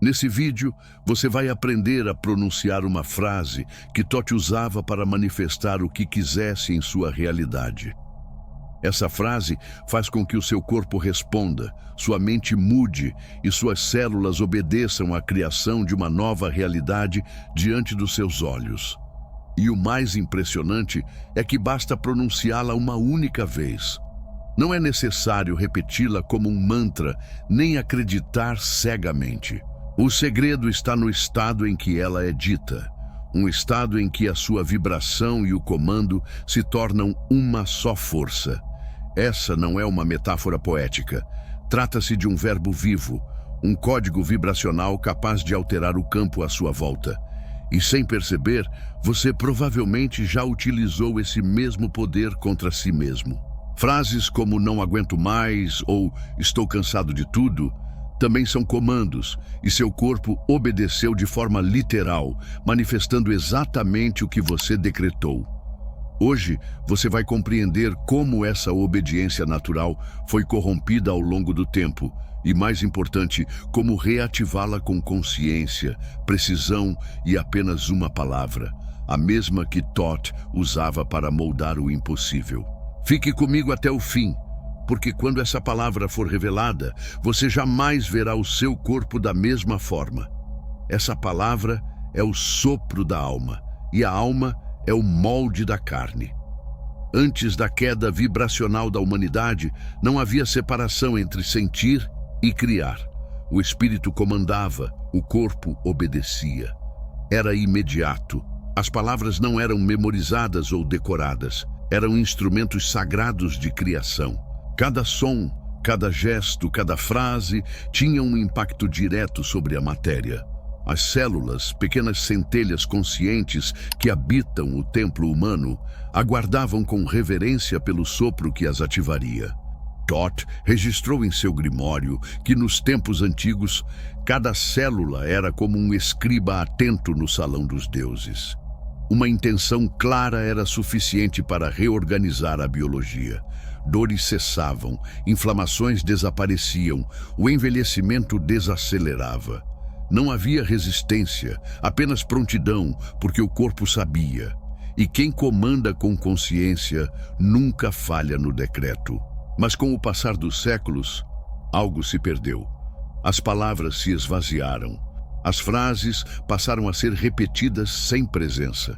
Nesse vídeo, você vai aprender a pronunciar uma frase que Thoth usava para manifestar o que quisesse em sua realidade. Essa frase faz com que o seu corpo responda, sua mente mude e suas células obedeçam à criação de uma nova realidade diante dos seus olhos. E o mais impressionante é que basta pronunciá-la uma única vez. Não é necessário repeti-la como um mantra, nem acreditar cegamente. O segredo está no estado em que ela é dita, um estado em que a sua vibração e o comando se tornam uma só força. Essa não é uma metáfora poética. Trata-se de um verbo vivo, um código vibracional capaz de alterar o campo à sua volta. E sem perceber, você provavelmente já utilizou esse mesmo poder contra si mesmo. Frases como "não aguento mais" ou "estou cansado de tudo" também são comandos, e seu corpo obedeceu de forma literal, manifestando exatamente o que você decretou. Hoje, você vai compreender como essa obediência natural foi corrompida ao longo do tempo e, mais importante, como reativá-la com consciência, precisão e apenas uma palavra, a mesma que Thoth usava para moldar o impossível. Fique comigo até o fim, porque quando essa palavra for revelada, você jamais verá o seu corpo da mesma forma. Essa palavra é o sopro da alma, e a alma é o molde da carne. Antes da queda vibracional da humanidade, não havia separação entre sentir e criar. O espírito comandava, o corpo obedecia. Era imediato. As palavras não eram memorizadas ou decoradas, eram instrumentos sagrados de criação. Cada som, cada gesto, cada frase tinha um impacto direto sobre a matéria. As células, pequenas centelhas conscientes que habitam o templo humano, aguardavam com reverência pelo sopro que as ativaria. Thoth registrou em seu grimório que nos tempos antigos, cada célula era como um escriba atento no salão dos deuses. Uma intenção clara era suficiente para reorganizar a biologia. Dores cessavam, inflamações desapareciam, o envelhecimento desacelerava. Não havia resistência, apenas prontidão, porque o corpo sabia. E quem comanda com consciência nunca falha no decreto. Mas com o passar dos séculos, algo se perdeu. As palavras se esvaziaram. As frases passaram a ser repetidas sem presença.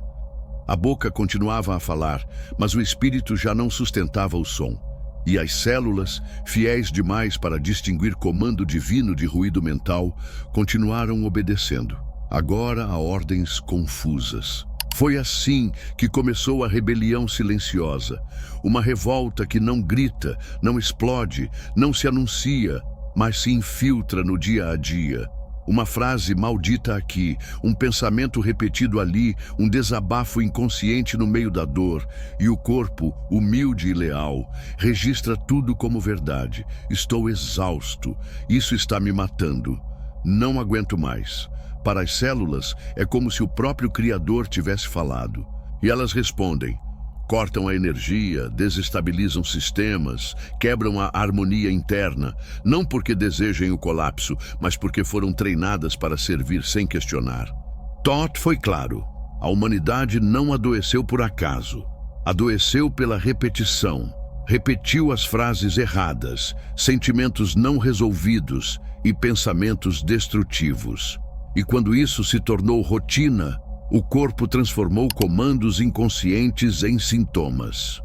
A boca continuava a falar, mas o espírito já não sustentava o som. E as células, fiéis demais para distinguir comando divino de ruído mental, continuaram obedecendo, agora a ordens confusas. Foi assim que começou a rebelião silenciosa, uma revolta que não grita, não explode, não se anuncia, mas se infiltra no dia a dia. Uma frase maldita aqui, um pensamento repetido ali, um desabafo inconsciente no meio da dor, e o corpo, humilde e leal, registra tudo como verdade. Estou exausto, isso está me matando. Não aguento mais. Para as células, é como se o próprio Criador tivesse falado. E elas respondem. Cortam a energia, desestabilizam sistemas, quebram a harmonia interna, não porque desejem o colapso, mas porque foram treinadas para servir sem questionar. Thoth foi claro, a humanidade não adoeceu por acaso, adoeceu pela repetição, repetiu as frases erradas, sentimentos não resolvidos e pensamentos destrutivos. E quando isso se tornou rotina, o corpo transformou comandos inconscientes em sintomas.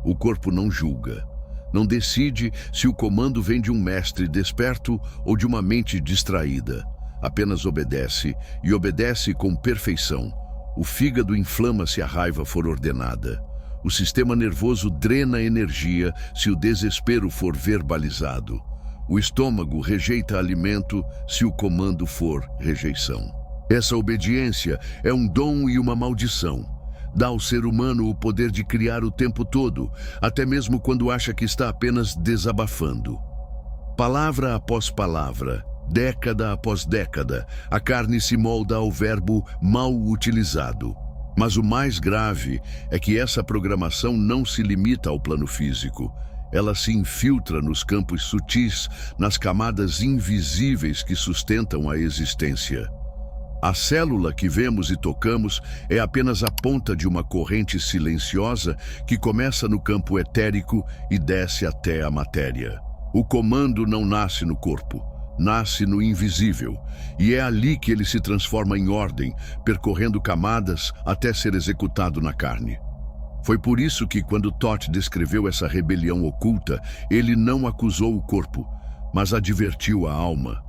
O corpo não julga, não decide se o comando vem de um mestre desperto ou de uma mente distraída. Apenas obedece, e obedece com perfeição. O fígado inflama se a raiva for ordenada. O sistema nervoso drena energia se o desespero for verbalizado. O estômago rejeita alimento se o comando for rejeição. Essa obediência é um dom e uma maldição. Dá ao ser humano o poder de criar o tempo todo, até mesmo quando acha que está apenas desabafando. Palavra após palavra, década após década, a carne se molda ao verbo mal utilizado. Mas o mais grave é que essa programação não se limita ao plano físico. Ela se infiltra nos campos sutis, nas camadas invisíveis que sustentam a existência. A célula que vemos e tocamos é apenas a ponta de uma corrente silenciosa que começa no campo etérico e desce até a matéria. O comando não nasce no corpo, nasce no invisível, e é ali que ele se transforma em ordem, percorrendo camadas até ser executado na carne. Foi por isso que, quando Thoth descreveu essa rebelião oculta, ele não acusou o corpo, mas advertiu a alma.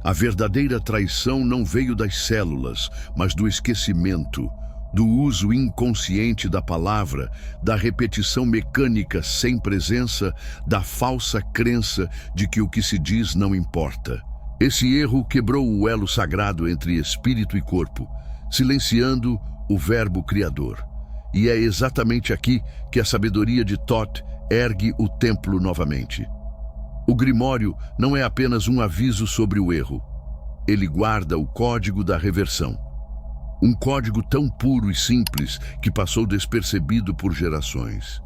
A verdadeira traição não veio das células, mas do esquecimento, do uso inconsciente da palavra, da repetição mecânica sem presença, da falsa crença de que o que se diz não importa. Esse erro quebrou o elo sagrado entre espírito e corpo, silenciando o verbo criador. E é exatamente aqui que a sabedoria de Thoth ergue o templo novamente. O Grimório não é apenas um aviso sobre o erro. Ele guarda o código da reversão. Um código tão puro e simples que passou despercebido por gerações.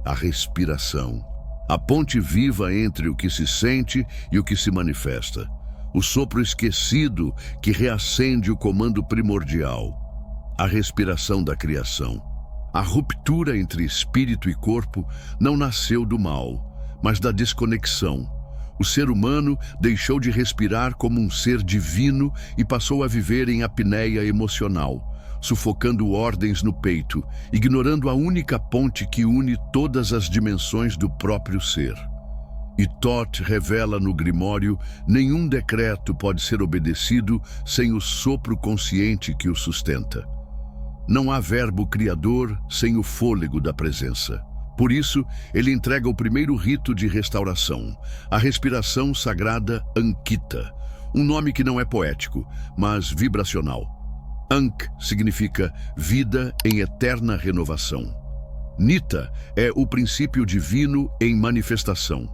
A respiração. A ponte viva entre o que se sente e o que se manifesta. O sopro esquecido que reacende o comando primordial. A respiração da criação. A ruptura entre espírito e corpo não nasceu do mal, mas da desconexão. O ser humano deixou de respirar como um ser divino e passou a viver em apneia emocional, sufocando ordens no peito, ignorando a única ponte que une todas as dimensões do próprio ser. E Thoth revela no Grimório: nenhum decreto pode ser obedecido sem o sopro consciente que o sustenta. Não há verbo criador sem o fôlego da presença. Por isso, ele entrega o primeiro rito de restauração, a respiração sagrada Ankita, um nome que não é poético, mas vibracional. Ankh significa vida em eterna renovação. Nita é o princípio divino em manifestação.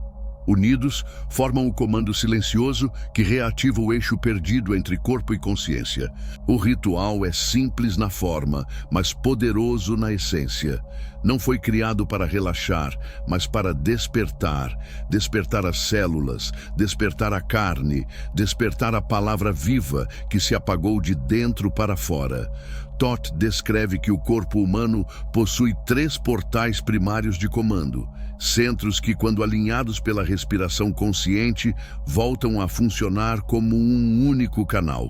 Unidos, formam o comando silencioso que reativa o eixo perdido entre corpo e consciência. O ritual é simples na forma, mas poderoso na essência. Não foi criado para relaxar, mas para despertar. Despertar as células, despertar a carne, despertar a palavra viva que se apagou de dentro para fora. Thoth descreve que o corpo humano possui 3 portais primários de comando, centros que, quando alinhados pela respiração consciente, voltam a funcionar como um único canal: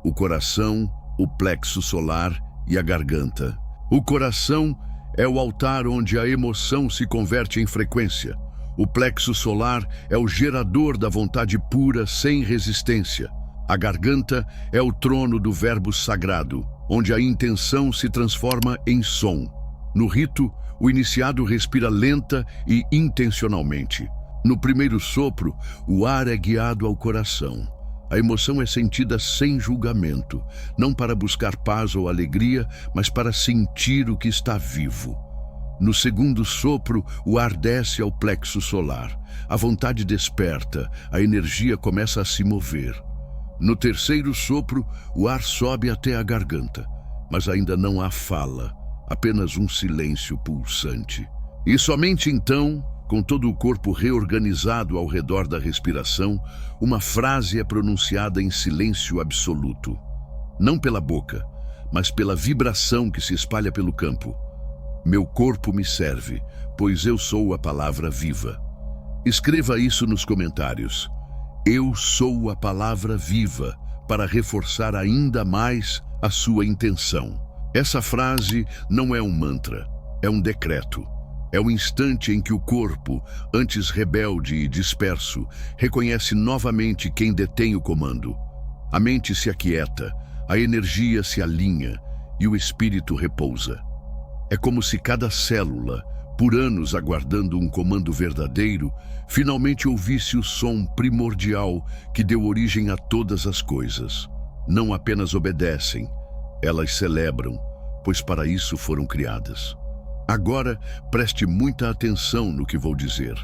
o coração, o plexo solar e a garganta. O coração é o altar onde a emoção se converte em frequência. O plexo solar é o gerador da vontade pura sem resistência. A garganta é o trono do verbo sagrado, onde a intenção se transforma em som. No rito, o iniciado respira lenta e intencionalmente. No primeiro sopro, o ar é guiado ao coração. A emoção é sentida sem julgamento, não para buscar paz ou alegria, mas para sentir o que está vivo. No segundo sopro, o ar desce ao plexo solar. A vontade desperta, a energia começa a se mover. No terceiro sopro, o ar sobe até a garganta, mas ainda não há fala, apenas um silêncio pulsante. E somente então, com todo o corpo reorganizado ao redor da respiração, uma frase é pronunciada em silêncio absoluto. Não pela boca, mas pela vibração que se espalha pelo campo. Meu corpo me serve, pois eu sou a palavra viva. Escreva isso nos comentários. Eu sou a palavra viva, para reforçar ainda mais a sua intenção. Essa frase não é um mantra, é um decreto. É o instante em que o corpo, antes rebelde e disperso, reconhece novamente quem detém o comando. A mente se aquieta, a energia se alinha e o espírito repousa. É como se cada célula, por anos aguardando um comando verdadeiro, finalmente ouvisse o som primordial que deu origem a todas as coisas. Não apenas obedecem, elas celebram, pois para isso foram criadas. Agora, preste muita atenção no que vou dizer.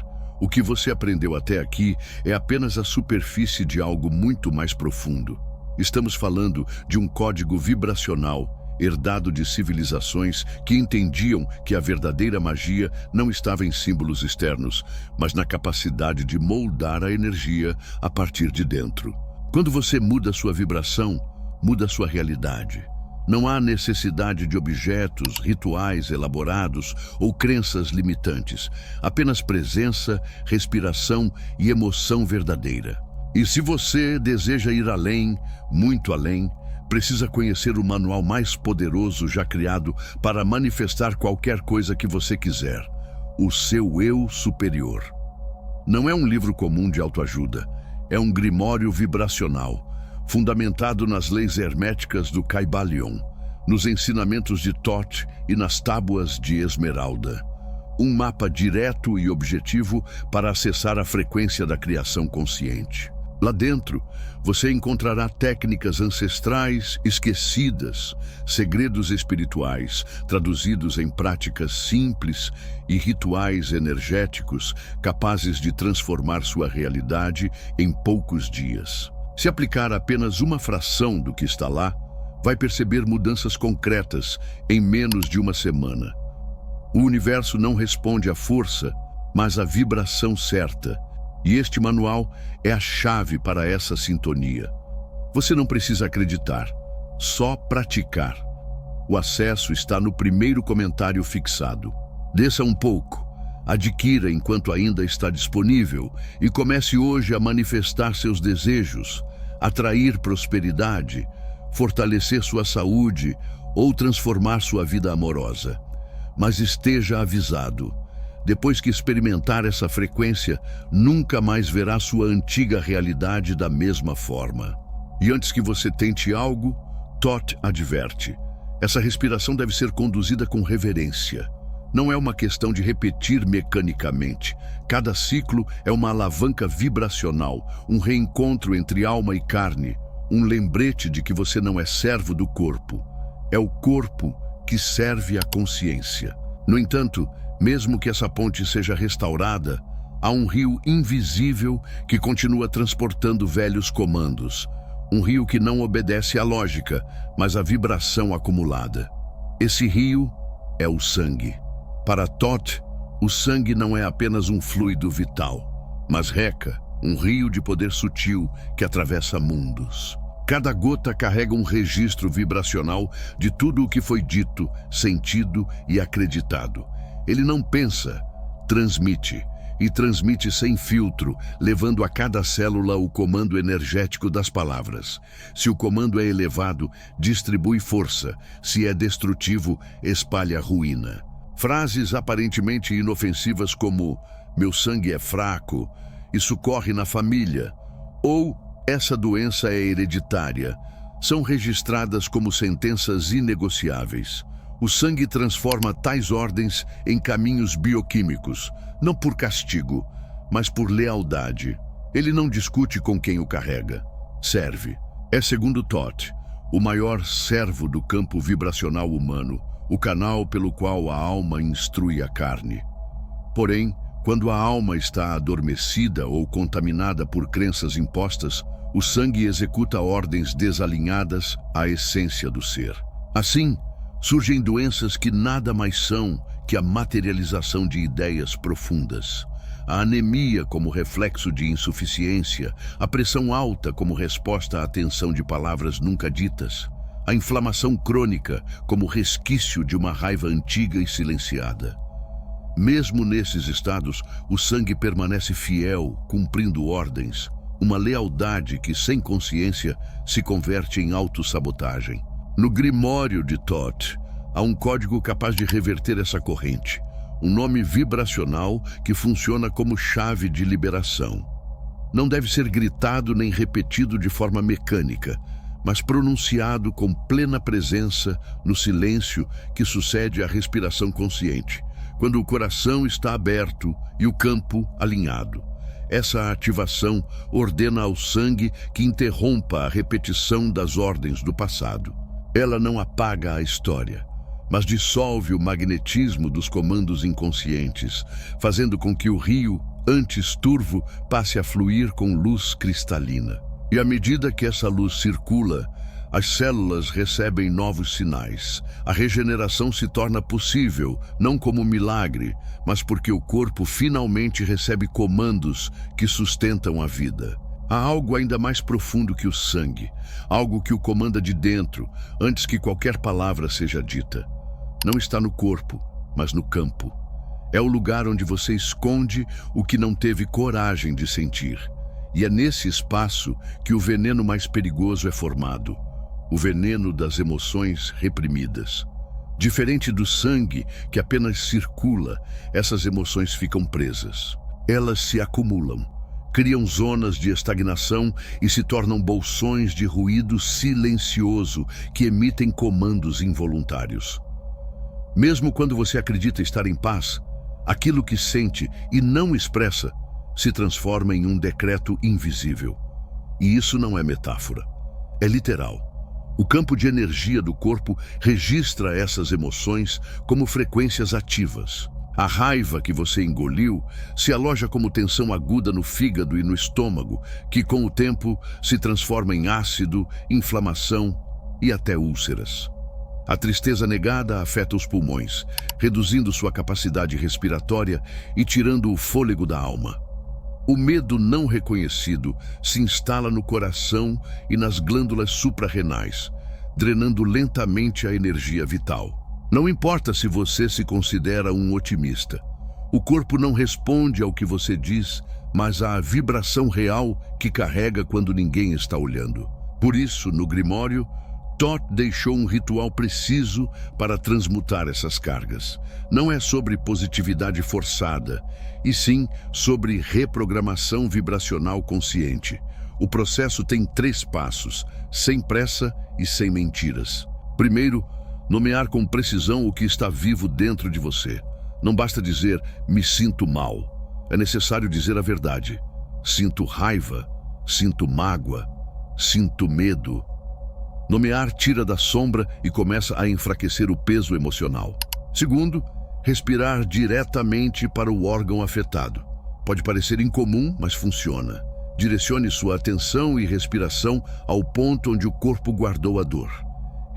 O que você aprendeu até aqui é apenas a superfície de algo muito mais profundo. Estamos falando de um código vibracional herdado de civilizações que entendiam que a verdadeira magia não estava em símbolos externos, mas na capacidade de moldar a energia a partir de dentro. Quando você muda sua vibração, muda sua realidade. Não há necessidade de objetos, rituais elaborados ou crenças limitantes. Apenas presença, respiração e emoção verdadeira. E se você deseja ir além, muito além, precisa conhecer o manual mais poderoso já criado para manifestar qualquer coisa que você quiser. O seu Eu Superior. Não é um livro comum de autoajuda. É um grimório vibracional, fundamentado nas leis herméticas do Kybalion, nos ensinamentos de Thoth e nas tábuas de Esmeralda. Um mapa direto e objetivo para acessar a frequência da criação consciente. Lá dentro, você encontrará técnicas ancestrais esquecidas, segredos espirituais traduzidos em práticas simples e rituais energéticos capazes de transformar sua realidade em poucos dias. Se aplicar apenas uma fração do que está lá, vai perceber mudanças concretas em menos de uma semana. O universo não responde à força, mas à vibração certa. E este manual é a chave para essa sintonia. Você não precisa acreditar, só praticar. O acesso está no primeiro comentário fixado. Desça um pouco, adquira enquanto ainda está disponível e comece hoje a manifestar seus desejos, atrair prosperidade, fortalecer sua saúde ou transformar sua vida amorosa. Mas esteja avisado. Depois que experimentar essa frequência, nunca mais verá sua antiga realidade da mesma forma. E antes que você tente algo, Thoth adverte. Essa respiração deve ser conduzida com reverência. Não é uma questão de repetir mecanicamente. Cada ciclo é uma alavanca vibracional, um reencontro entre alma e carne, um lembrete de que você não é servo do corpo. É o corpo que serve à consciência. No entanto, mesmo que essa ponte seja restaurada, há um rio invisível que continua transportando velhos comandos. Um rio que não obedece à lógica, mas à vibração acumulada. Esse rio é o sangue. Para Thoth, o sangue não é apenas um fluido vital, mas Reka, um rio de poder sutil que atravessa mundos. Cada gota carrega um registro vibracional de tudo o que foi dito, sentido e acreditado. Ele não pensa, transmite, e transmite sem filtro, levando a cada célula o comando energético das palavras. Se o comando é elevado, distribui força. Se é destrutivo, espalha ruína. Frases aparentemente inofensivas como "meu sangue é fraco", "isso corre na família" ou "essa doença é hereditária" são registradas como sentenças inegociáveis. O sangue transforma tais ordens em caminhos bioquímicos, não por castigo, mas por lealdade. Ele não discute com quem o carrega, serve. É, segundo Thoth, o maior servo do campo vibracional humano, o canal pelo qual a alma instrui a carne. Porém, quando a alma está adormecida ou contaminada por crenças impostas, o sangue executa ordens desalinhadas à essência do ser. Assim, surgem doenças que nada mais são que a materialização de ideias profundas. A anemia como reflexo de insuficiência, a pressão alta como resposta à tensão de palavras nunca ditas, a inflamação crônica como resquício de uma raiva antiga e silenciada. Mesmo nesses estados, o sangue permanece fiel, cumprindo ordens, uma lealdade que, sem consciência, se converte em autossabotagem. No Grimório de Thoth, há um código capaz de reverter essa corrente, um nome vibracional que funciona como chave de liberação. Não deve ser gritado nem repetido de forma mecânica, mas pronunciado com plena presença no silêncio que sucede à respiração consciente, quando o coração está aberto e o campo alinhado. Essa ativação ordena ao sangue que interrompa a repetição das ordens do passado. Ela não apaga a história, mas dissolve o magnetismo dos comandos inconscientes, fazendo com que o rio, antes turvo, passe a fluir com luz cristalina. E à medida que essa luz circula, As células recebem novos sinais. A regeneração se torna possível, não como milagre, mas porque o corpo finalmente recebe comandos que sustentam a vida. Há algo ainda mais profundo que o sangue, algo que o comanda de dentro, antes que qualquer palavra seja dita. Não está no corpo, mas no campo. É o lugar onde você esconde o que não teve coragem de sentir. E é nesse espaço que o veneno mais perigoso é formado. O veneno das emoções reprimidas. Diferente do sangue, que apenas circula, essas emoções ficam presas. Elas se acumulam, criam zonas de estagnação e se tornam bolsões de ruído silencioso que emitem comandos involuntários. Mesmo quando você acredita estar em paz, aquilo que sente e não expressa se transforma em um decreto invisível. E isso não é metáfora, é literal. O campo de energia do corpo registra essas emoções como frequências ativas. A raiva que você engoliu se aloja como tensão aguda no fígado e no estômago, que com o tempo se transforma em ácido, inflamação e até úlceras. A tristeza negada afeta os pulmões, reduzindo sua capacidade respiratória e tirando o fôlego da alma. O medo não reconhecido se instala no coração e nas glândulas suprarrenais, drenando lentamente a energia vital. Não importa se você se considera um otimista. O corpo não responde ao que você diz, mas à vibração real que carrega quando ninguém está olhando. Por isso, no Grimório, Thoth deixou um ritual preciso para transmutar essas cargas. Não é sobre positividade forçada, e sim sobre reprogramação vibracional consciente. O processo tem 3 passos, sem pressa e sem mentiras. Primeiro, nomear com precisão o que está vivo dentro de você. Não basta dizer, me sinto mal. É necessário dizer a verdade. Sinto raiva, sinto mágoa, sinto medo. Nomear tira da sombra e começa a enfraquecer o peso emocional. Segundo, respirar diretamente para o órgão afetado. Pode parecer incomum, mas funciona. Direcione sua atenção e respiração ao ponto onde o corpo guardou a dor.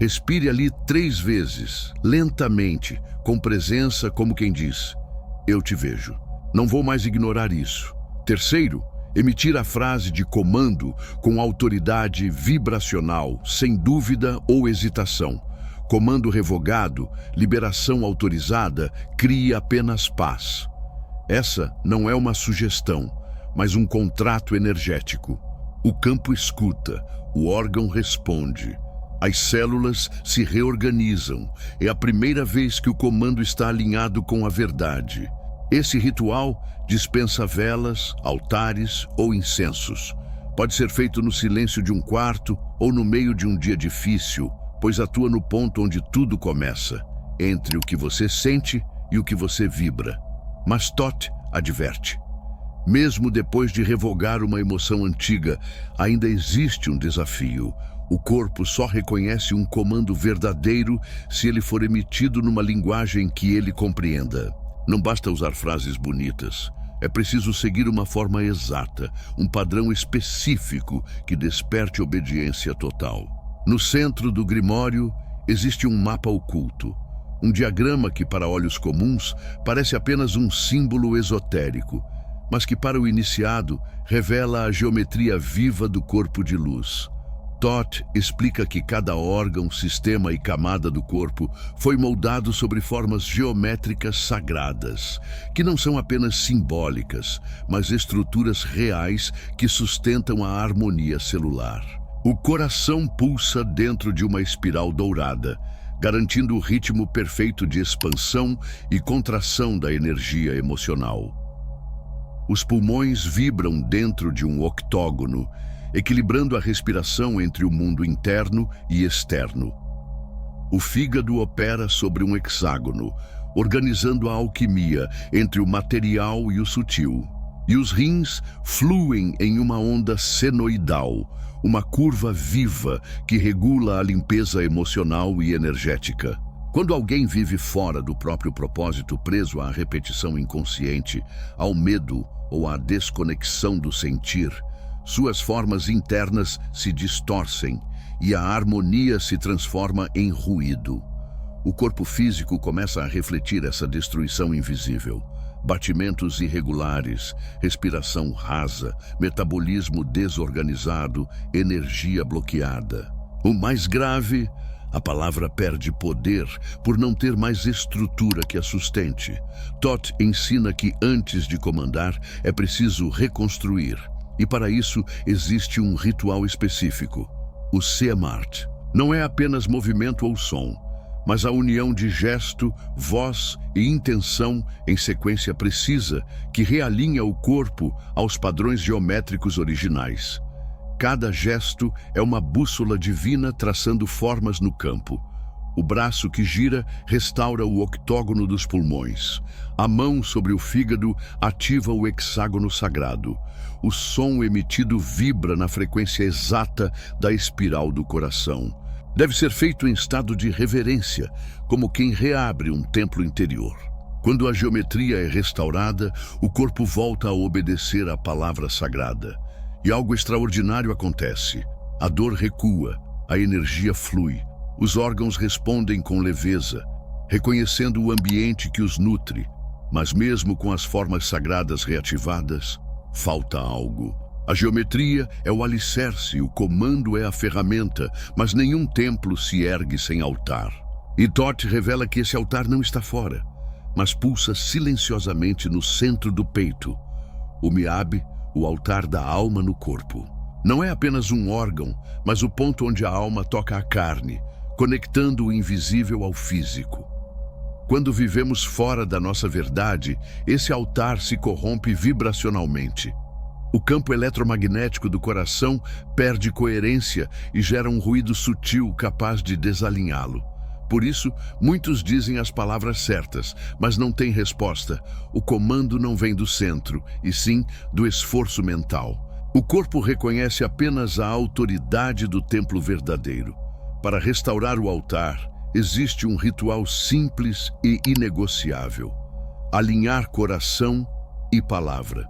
Respire ali 3 vezes, lentamente, com presença, como quem diz, eu te vejo. Não vou mais ignorar isso. Terceiro, emitir a frase de comando com autoridade vibracional, sem dúvida ou hesitação. Comando revogado, liberação autorizada, crie apenas paz. Essa não é uma sugestão, mas um contrato energético. O campo escuta, o órgão responde. As células se reorganizam. É a primeira vez que o comando está alinhado com a verdade. Esse ritual dispensa velas, altares ou incensos. Pode ser feito no silêncio de um quarto ou no meio de um dia difícil, pois atua no ponto onde tudo começa, entre o que você sente e o que você vibra. Mas Thoth adverte. Mesmo depois de revogar uma emoção antiga, ainda existe um desafio. O corpo só reconhece um comando verdadeiro se ele for emitido numa linguagem que ele compreenda. Não basta usar frases bonitas. É preciso seguir uma forma exata, um padrão específico que desperte obediência total. No centro do Grimório existe um mapa oculto, um diagrama que para olhos comuns parece apenas um símbolo esotérico, mas que para o iniciado revela a geometria viva do corpo de luz. Thoth explica que cada órgão, sistema e camada do corpo foi moldado sobre formas geométricas sagradas, que não são apenas simbólicas, mas estruturas reais que sustentam a harmonia celular. O coração pulsa dentro de uma espiral dourada, garantindo o ritmo perfeito de expansão e contração da energia emocional. Os pulmões vibram dentro de um octógono, equilibrando a respiração entre o mundo interno e externo. O fígado opera sobre um hexágono, organizando a alquimia entre o material e o sutil. E os rins fluem em uma onda senoidal, uma curva viva que regula a limpeza emocional e energética. Quando alguém vive fora do próprio propósito, preso à repetição inconsciente, ao medo ou à desconexão do sentir, suas formas internas se distorcem e a harmonia se transforma em ruído. O corpo físico começa a refletir essa destruição invisível. Batimentos irregulares, respiração rasa, metabolismo desorganizado, energia bloqueada. O mais grave, a palavra perde poder por não ter mais estrutura que a sustente. Thoth ensina que antes de comandar é preciso reconstruir. E para isso existe um ritual específico, o Seamart. Não é apenas movimento ou som, mas a união de gesto, voz e intenção em sequência precisa que realinha o corpo aos padrões geométricos originais. Cada gesto é uma bússola divina traçando formas no campo. O braço que gira restaura o octógono dos pulmões. A mão sobre o fígado ativa o hexágono sagrado. O som emitido vibra na frequência exata da espiral do coração. Deve ser feito em estado de reverência, como quem reabre um templo interior. Quando a geometria é restaurada, o corpo volta a obedecer à palavra sagrada. E algo extraordinário acontece. A dor recua, a energia flui. Os órgãos respondem com leveza, reconhecendo o ambiente que os nutre. Mas mesmo com as formas sagradas reativadas, falta algo. A geometria é o alicerce, o comando é a ferramenta, mas nenhum templo se ergue sem altar. E Thoth revela que esse altar não está fora, mas pulsa silenciosamente no centro do peito. O Miab, o altar da alma no corpo. Não é apenas um órgão, mas o ponto onde a alma toca a carne, conectando o invisível ao físico. Quando vivemos fora da nossa verdade, esse altar se corrompe vibracionalmente. O campo eletromagnético do coração perde coerência e gera um ruído sutil capaz de desalinhá-lo. Por isso, muitos dizem as palavras certas, mas não têm resposta. O comando não vem do centro, e sim do esforço mental. O corpo reconhece apenas a autoridade do templo verdadeiro. Para restaurar o altar, existe um ritual simples e inegociável: alinhar coração e palavra.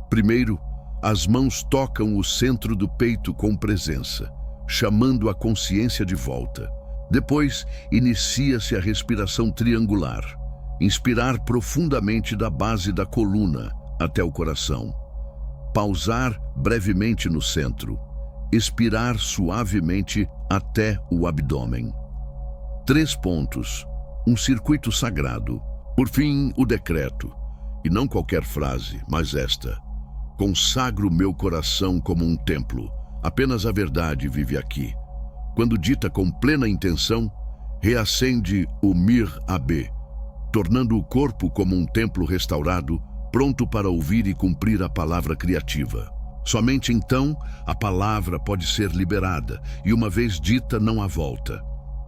Primeiro, as mãos tocam o centro do peito com presença, chamando a consciência de volta. Depois, inicia-se a respiração triangular. Inspirar profundamente da base da coluna até o coração. Pausar brevemente no centro. Expirar suavemente até o abdômen. 3 pontos. Um circuito sagrado. Por fim, o decreto. E não qualquer frase, mas esta: consagro meu coração como um templo. Apenas a verdade vive aqui. Quando dita com plena intenção, reacende o Mir-Abê, tornando o corpo como um templo restaurado, pronto para ouvir e cumprir a palavra criativa. Somente então a palavra pode ser liberada, e uma vez dita não há volta.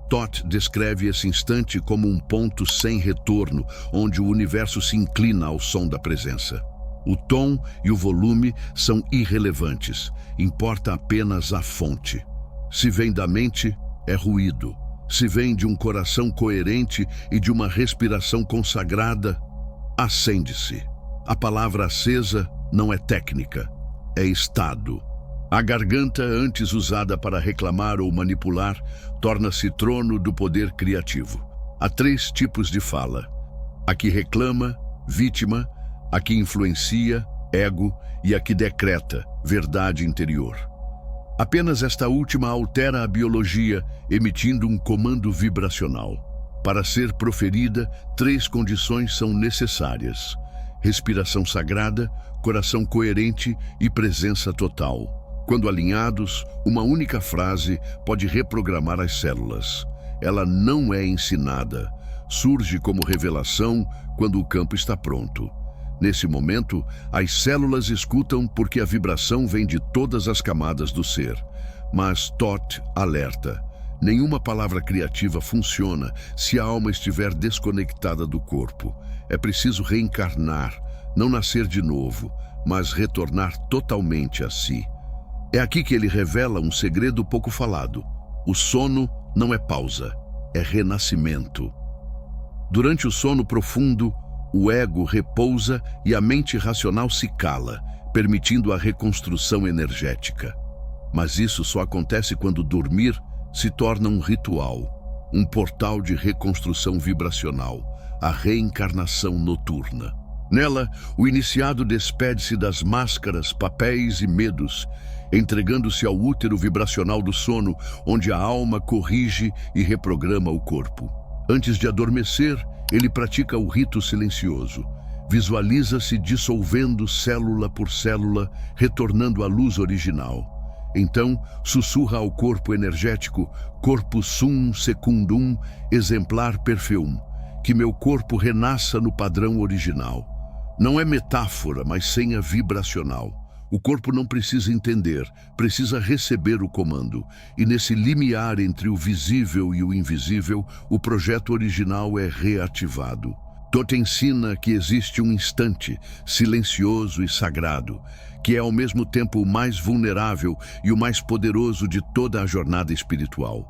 Thoth descreve esse instante como um ponto sem retorno, onde o universo se inclina ao som da presença. O tom e o volume são irrelevantes, importa apenas a fonte. Se vem da mente, é ruído. Se vem de um coração coerente e de uma respiração consagrada, acende-se. A palavra acesa não é técnica, é estado. A garganta, antes usada para reclamar ou manipular, torna-se trono do poder criativo. Há 3 tipos de fala: a que reclama, vítima; a que influencia, ego; e a que decreta, verdade interior. Apenas esta última altera a biologia, emitindo um comando vibracional. Para ser proferida, 3 condições são necessárias: respiração sagrada, coração coerente e presença total. Quando alinhados, uma única frase pode reprogramar as células. Ela não é ensinada, surge como revelação quando o campo está pronto. Nesse momento, as células escutam porque a vibração vem de todas as camadas do ser. Mas Thoth alerta: nenhuma palavra criativa funciona se a alma estiver desconectada do corpo. É preciso reencarnar, não nascer de novo, mas retornar totalmente a si. É aqui que ele revela um segredo pouco falado: o sono não é pausa, é renascimento. Durante o sono profundo, o ego repousa e a mente racional se cala, permitindo a reconstrução energética. Mas isso só acontece quando dormir se torna um ritual, um portal de reconstrução vibracional, a reencarnação noturna. Nela, o iniciado despede-se das máscaras, papéis e medos, entregando-se ao útero vibracional do sono, onde a alma corrige e reprograma o corpo. Antes de adormecer, ele pratica o rito silencioso. Visualiza-se dissolvendo célula por célula, retornando à luz original. Então, sussurra ao corpo energético, corpus sum secundum, exemplar perfeum, que meu corpo renasça no padrão original. Não é metáfora, mas senha vibracional. O corpo não precisa entender, precisa receber o comando. E nesse limiar entre o visível e o invisível, o projeto original é reativado. Tote ensina que existe um instante, silencioso e sagrado, que é ao mesmo tempo o mais vulnerável e o mais poderoso de toda a jornada espiritual.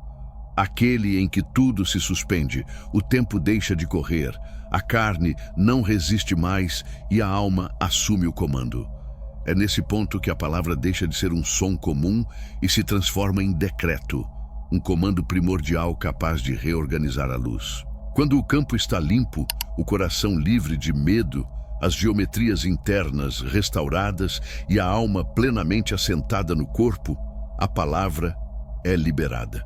Aquele em que tudo se suspende, o tempo deixa de correr, a carne não resiste mais e a alma assume o comando. É nesse ponto que a palavra deixa de ser um som comum e se transforma em decreto, um comando primordial capaz de reorganizar a luz. Quando o campo está limpo, o coração livre de medo, as geometrias internas restauradas e a alma plenamente assentada no corpo, a palavra é liberada.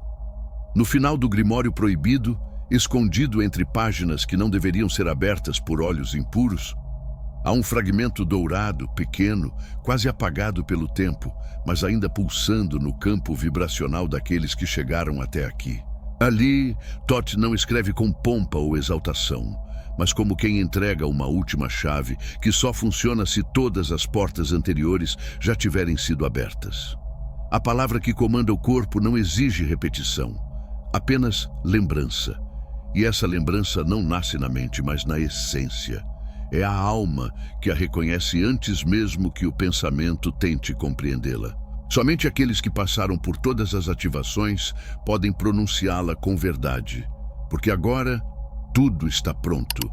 No final do Grimório Proibido, escondido entre páginas que não deveriam ser abertas por olhos impuros, há um fragmento dourado, pequeno, quase apagado pelo tempo, mas ainda pulsando no campo vibracional daqueles que chegaram até aqui. Ali, Tote não escreve com pompa ou exaltação, mas como quem entrega uma última chave que só funciona se todas as portas anteriores já tiverem sido abertas. A palavra que comanda o corpo não exige repetição, apenas lembrança. E essa lembrança não nasce na mente, mas na essência. É a alma que a reconhece antes mesmo que o pensamento tente compreendê-la. Somente aqueles que passaram por todas as ativações podem pronunciá-la com verdade, porque agora tudo está pronto.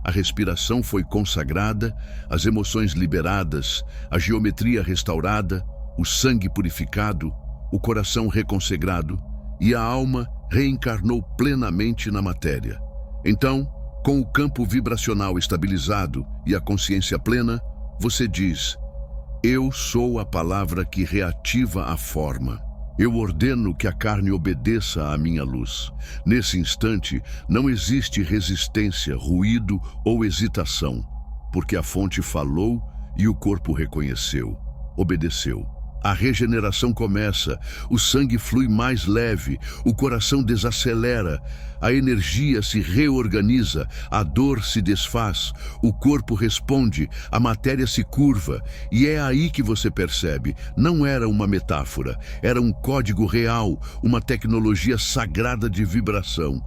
A respiração foi consagrada, as emoções liberadas, a geometria restaurada, o sangue purificado, o coração reconsagrado e a alma reencarnou plenamente na matéria. Então, com o campo vibracional estabilizado e a consciência plena, você diz: eu sou a palavra que reativa a forma. Eu ordeno que a carne obedeça à minha luz. Nesse instante, não existe resistência, ruído ou hesitação, porque a fonte falou e o corpo reconheceu, obedeceu. A regeneração começa, o sangue flui mais leve, o coração desacelera, a energia se reorganiza, a dor se desfaz, o corpo responde, a matéria se curva, e é aí que você percebe, não era uma metáfora, era um código real, uma tecnologia sagrada de vibração.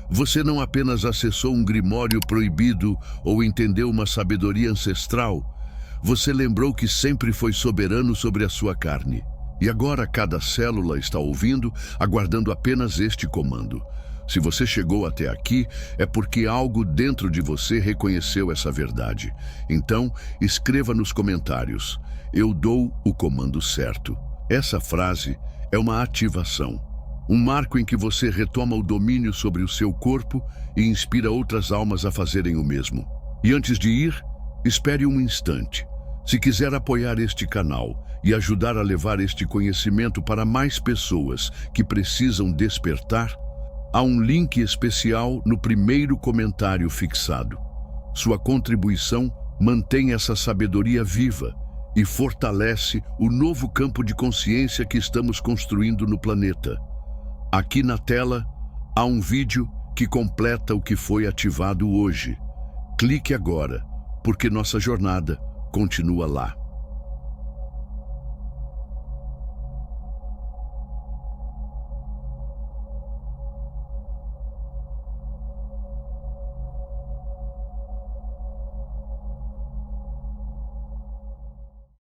Você não apenas acessou um grimório proibido ou entendeu uma sabedoria ancestral, você lembrou que sempre foi soberano sobre a sua carne. E agora cada célula está ouvindo, aguardando apenas este comando. Se você chegou até aqui, é porque algo dentro de você reconheceu essa verdade. Então, escreva nos comentários: eu dou o comando certo. Essa frase é uma ativação. Um marco em que você retoma o domínio sobre o seu corpo e inspira outras almas a fazerem o mesmo. E antes de ir, espere um instante. Se quiser apoiar este canal e ajudar a levar este conhecimento para mais pessoas que precisam despertar, há um link especial no primeiro comentário fixado. Sua contribuição mantém essa sabedoria viva e fortalece o novo campo de consciência que estamos construindo no planeta. Aqui na tela há um vídeo que completa o que foi ativado hoje. Clique agora, porque nossa jornada continua lá.